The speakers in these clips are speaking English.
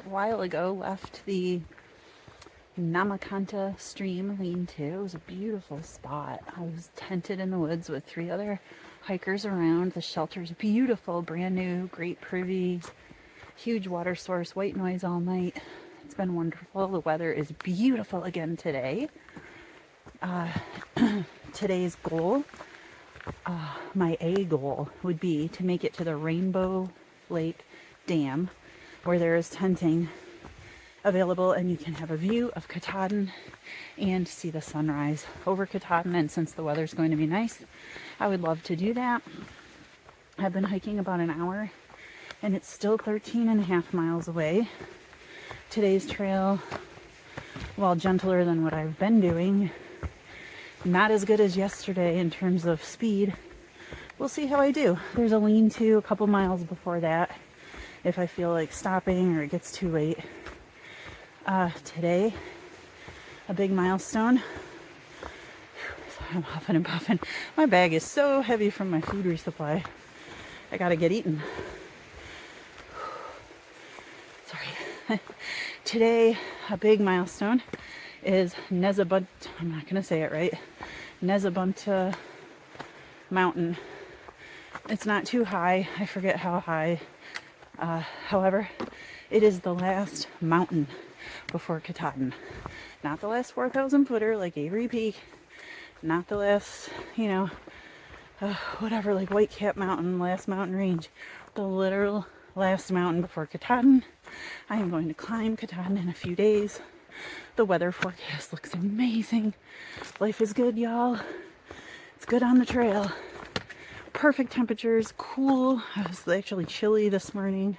a while ago left the Nahmakanta stream lean-to. It was a beautiful spot. I was tented in the woods with 3 other hikers around. The shelter's beautiful, brand new, great privy, huge water source, white noise all night. It's been wonderful. The weather is beautiful again today. Today's goal, my A goal, would be to make it to the Rainbow Lake Dam, where there is tenting available and you can have a view of Katahdin and see the sunrise over Katahdin. And since the weather's going to be nice, I would love to do that. I've been hiking about an hour and it's still 13.5 miles away. Today's trail, while gentler than what I've been doing, not as good as yesterday in terms of speed. We'll see how I do. There's a lean-to a couple miles before that if I feel like stopping or it gets too late. Today, a big milestone. I'm huffing and puffing. My bag is so heavy from my food resupply. I gotta get eaten. Sorry. Today, a big milestone is Nahmakanta, I'm not gonna say it right, Nahmakanta mountain. It's not too high. I forget how high. However, it is the last mountain before Katahdin. Not the last 4,000 footer like Avery Peak. Not the last, whatever, like White Cap Mountain, last mountain range. The literal last mountain before Katahdin. I am going to climb Katahdin in a few days. The weather forecast looks amazing. Life is good, y'all. It's good on the trail. Perfect temperatures, cool. I was actually chilly this morning.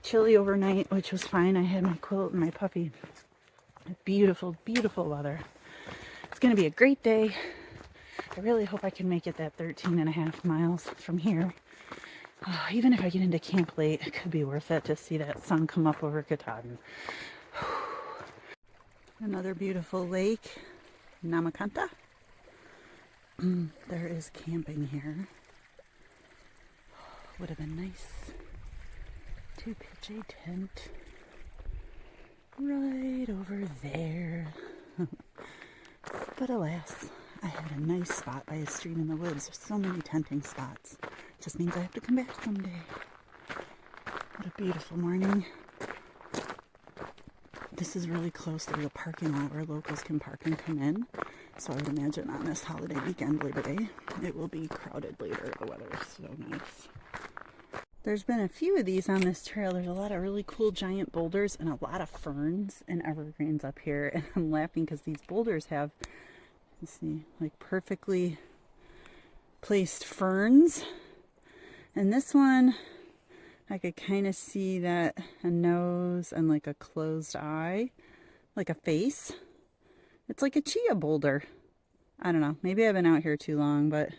Chilly overnight, which was fine. I had my quilt and my puppy. Beautiful, beautiful weather. It's going to be a great day. I really hope I can make it that 13.5 miles from here. Even if I get into camp late, it could be worth it to see that sun come up over Katahdin. Another beautiful lake, Nahmakanta. There is camping here. Would have been nice to pitch a tent right over there. But alas, I had a nice spot by a stream in the woods. There's so many tenting spots. It just means I have to come back someday. What a beautiful morning. This is really close. There's a parking lot where locals can park and come in. So I would imagine on this holiday weekend, Labor Day, it will be crowded later. The weather is so nice. There's been a few of these on this trail. There's a lot of really cool giant boulders and a lot of ferns and evergreens up here. And I'm laughing because these boulders have, let's see, like perfectly placed ferns. And this one, I could kind of see that a nose and like a closed eye, like a face. It's like a chia boulder. I don't know. Maybe I've been out here too long, but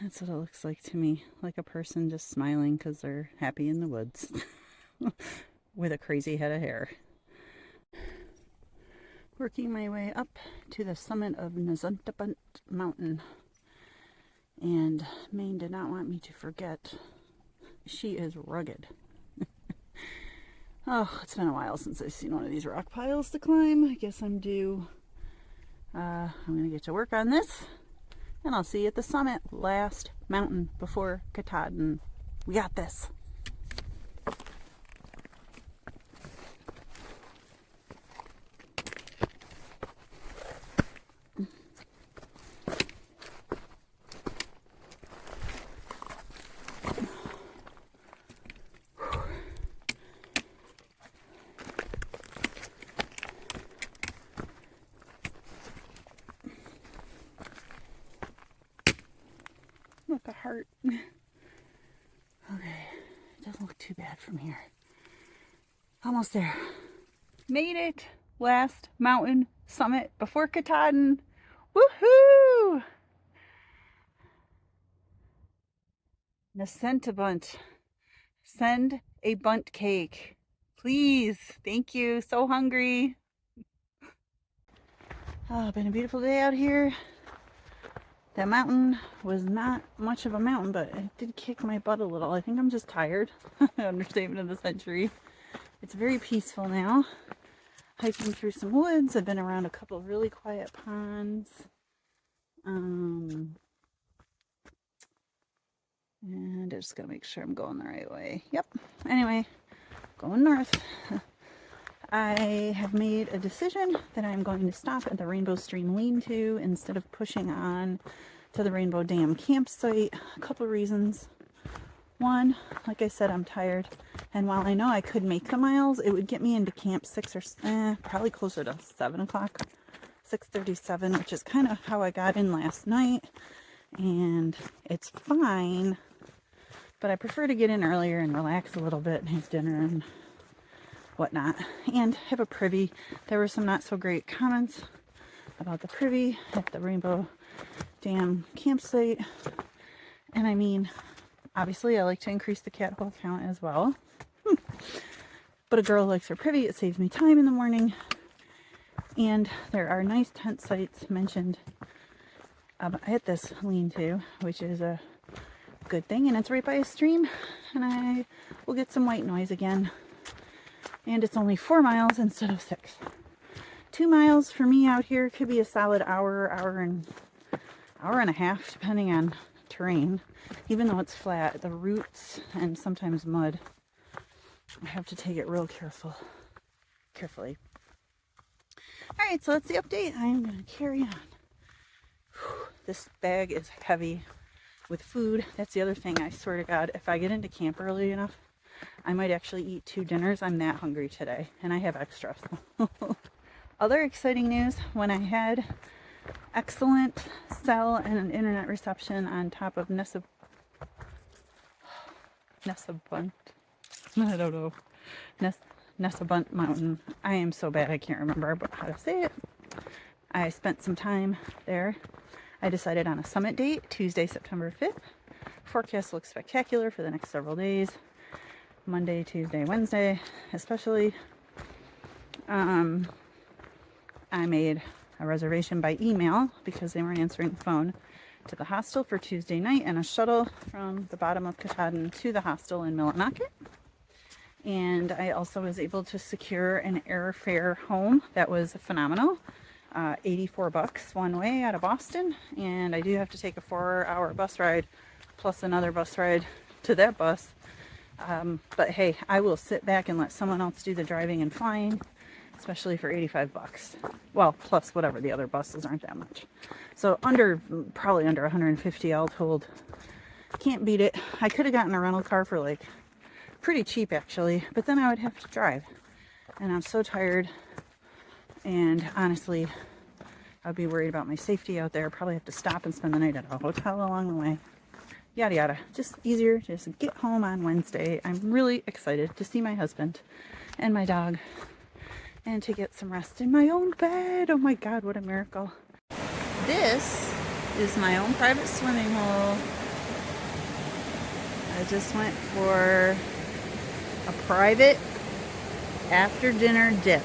that's what it looks like to me. Like a person just smiling because they're happy in the woods with a crazy head of hair. Working my way up to the summit of Nahmakanta mountain. And Maine did not want me to forget. She is rugged. Oh, it's been a while since I've seen one of these rock piles to climb. I guess I'm due. I'm going to get to work on this. And I'll see you at the summit. Last mountain before Katahdin. We got this. Look, a heart. Okay, it doesn't look too bad from here. Almost there. Made it. Last mountain summit before Katahdin. Woohoo! Nahmakanta bunt. Send a bunt cake. Please. Thank you. So hungry. Oh, been a beautiful day out here. That mountain was not much of a mountain, but it did kick my butt a little. I think I'm just tired. Understatement of the century. It's very peaceful now. Hiking through some woods. I've been around a couple of really quiet ponds. And I'm just gonna make sure I'm going the right way. Yep. Anyway, going north. I have made a decision that I'm going to stop at the Rainbow Stream Lean-To instead of pushing on to the Rainbow Dam campsite. A couple reasons. One, like I said, I'm tired, and while I know I could make the miles, it would get me into camp 6 or probably closer to 7 o'clock, 6:37, which is kind of how I got in last night, and it's fine, but I prefer to get in earlier and relax a little bit and have dinner and whatnot, and have a privy. There were some not so great comments about the privy at the Rainbow Dam campsite, and I mean, obviously I like to increase the cat hole count as well, but a girl likes her privy. It saves me time in the morning, and there are nice tent sites mentioned at this lean-to, which is a good thing, and it's right by a stream, and I will get some white noise again. And it's only 4 miles instead of 6. 2 miles for me out here could be a solid hour and a half, depending on terrain. Even though it's flat, the roots and sometimes mud, I have to take it real carefully. All right, so that's the update. I'm going to carry on. Whew, this bag is heavy with food. That's the other thing. I swear to God, if I get into camp early enough, I might actually eat 2 dinners. I'm that hungry today, and I have extra. Other exciting news, when I had excellent cell and an internet reception on top of Nahmakanta. I don't know. Nahmakanta Mountain. I am so bad I can't remember how to say it. I spent some time there. I decided on a summit date, Tuesday, September 5th. Forecast looks spectacular for the next several days. Monday, Tuesday, Wednesday, especially. I made a reservation by email because they weren't answering the phone to the hostel for Tuesday night, and a shuttle from the bottom of Katahdin to the hostel in Nahmakanta. And I also was able to secure an airfare home that was phenomenal. $84 one way out of Boston, and I do have to take a 4-hour bus ride plus another bus ride to that bus. But hey, I will sit back and let someone else do the driving and flying, especially for $85. Well, plus whatever, the other buses aren't that much. So probably under 150 all told. Can't beat it. I could have gotten a rental car for like pretty cheap actually, but then I would have to drive. And I'm so tired, and honestly, I'd be worried about my safety out there. Probably have to stop and spend the night at a hotel along the way. Yada yada. Just easier to just get home on Wednesday. I'm really excited to see my husband and my dog and to get some rest in my own bed. Oh my God, what a miracle. This is my own private swimming hole. I just went for a private after dinner dip.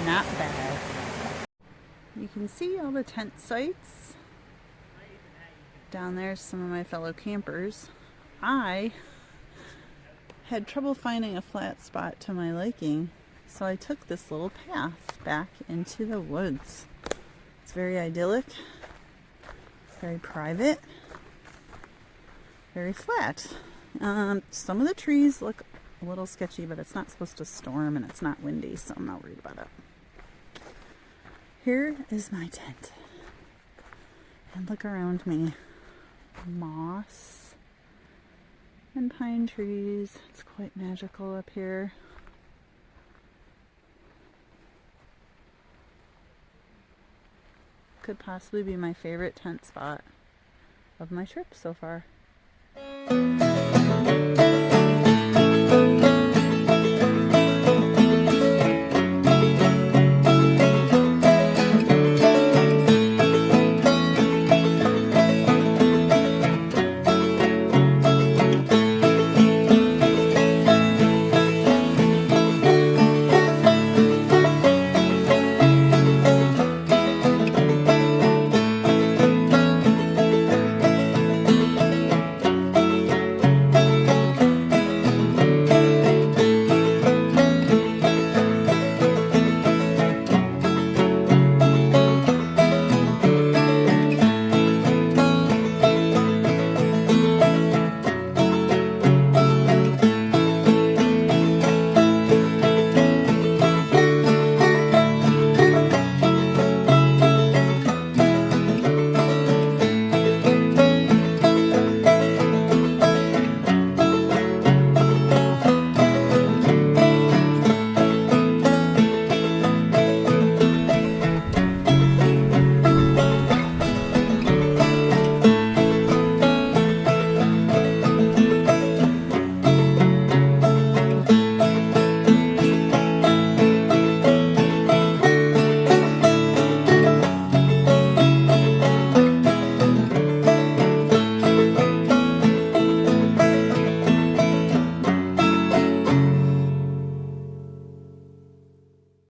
Not bad. You can see all the tent sites. Down there's some of my fellow campers. I had trouble finding a flat spot to my liking, so I took this little path back into the woods. It's very idyllic, very private, very flat. Some of the trees look a little sketchy, but it's not supposed to storm and it's not windy, so I'm not worried about it. Here is my tent, and look around me. Moss and pine trees. It's quite magical up here. Could possibly be my favorite tent spot of my trip so far.